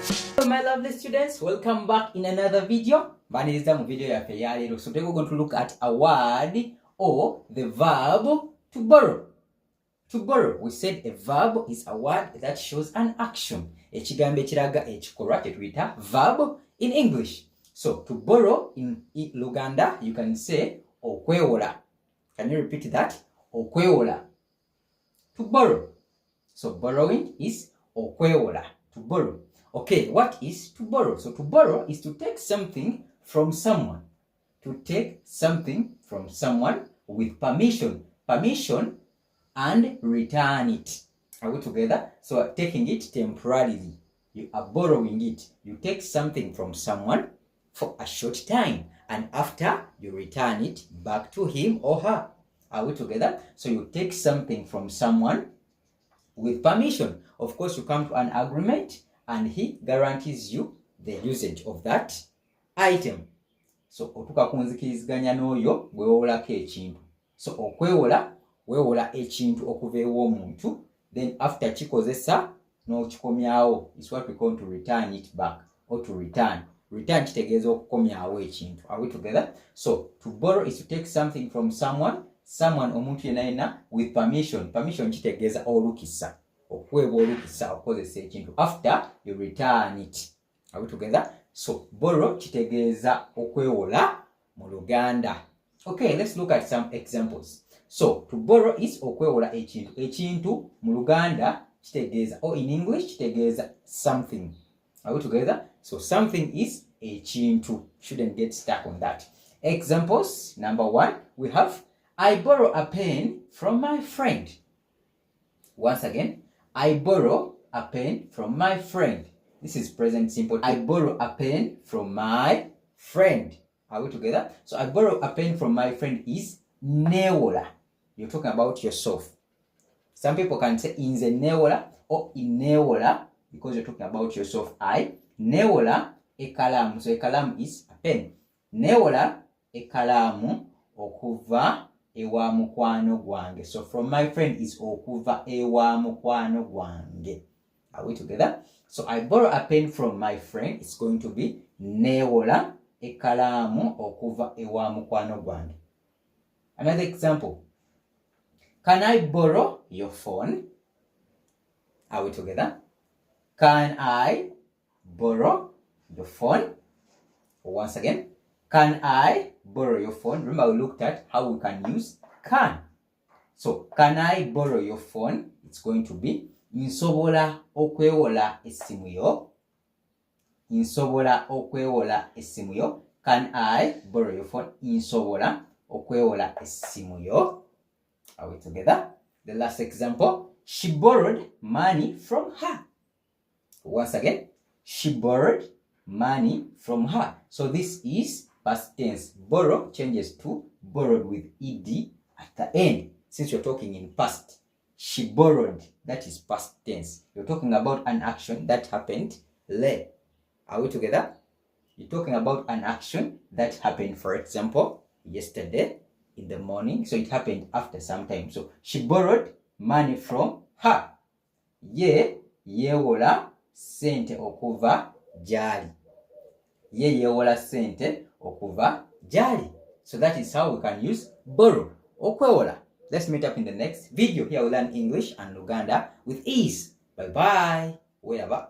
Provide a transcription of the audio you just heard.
Hello my lovely students, welcome back in another video. Baniriza mu video ya feyalero. So today we're going to look at a word or the verb to borrow. To borrow, we said a verb is a word that shows an action. Ekigambo ekiraga ekikolwa kyetuyita verb in English. So to borrow in Luganda, you can say okwewola. Can you repeat that? Okwewola. To borrow. So borrowing is okwewola. To borrow. Okay, what is to borrow? So to borrow is to take something from someone. To take something from someone with permission. Permission and return it. Are we together? So taking it temporarily. You are borrowing it. You take something from someone for a short time. And after, you return it back to him or her. Are we together? So you take something from someone with permission. Of course, you come to an agreement and he guarantees you the usage of that item. So otuka kunzikiriziganya n'oyo gwewolako ekintu. So okwewola, wewola ekintu okuva ew'omuntu, then after kikozesa n'okikomyawo is what we call to return it back or to return. Return kitegeeza okukomyawo ekintu. Are we together? So to borrow is to take something from someone omuntu yenna with permission. Permission kitegeeza olukisa. Okuweebwa olukisa okukozesa ekintu. After you return it. Are we together? So borrow kitegeeza okwewola mu Luganda. Okay, let's look at some examples. So to borrow is okwewola ekintu. Ekintu mu Luganda kitegeeza, or in English kitegeeza something. Are we together? So something is ekintu. Shouldn't get stuck on that. Examples. Number 1, we have I borrow a pen from my friend. Once again, I borrow a pen from my friend. This is present simple. I borrow a pen from my friend. Are we together? So I borrow a pen from my friend is newola. You're talking about yourself. Some people can say inze newola or inewola because you're talking about yourself. I newola ekalamu. So ekalamu is a pen. Newola ekalamu okuva ewa mukwano gwange. So from my friend is okuva ewa mukwano gwange. Are we together? So I borrow a pen from my friend. It's going to be newola ekalamu okuva ewa mukwano gwange. Another example. Can I borrow your phone? Are we together? Can I borrow your phone? Once again. Can I borrow your phone? Remember we looked at how we can use can. So, can I borrow your phone? It's going to be nsobola okwewola essimu yo. Nsobola okwewola essimu yo. Can I borrow your phone? Nsobola okwewola essimu yo. Are we together? The last example. She borrowed money from her. Once again. She borrowed money from her. So this is past tense. Borrow changes to borrowed with ed at the end. Since you're talking in past, she borrowed, that is past tense. You're talking about an action that happened later. Are we together? You're talking about an action that happened, for example, yesterday in the morning. So it happened after some time. So she borrowed money from her. Ye yewola sente okuva jali. Ye yewola sente okuva jali. So that is how we can use borrow. Okwewola. Let's meet up in the next video. Here we learn English and Luganda with ease. Bye bye. Wherever.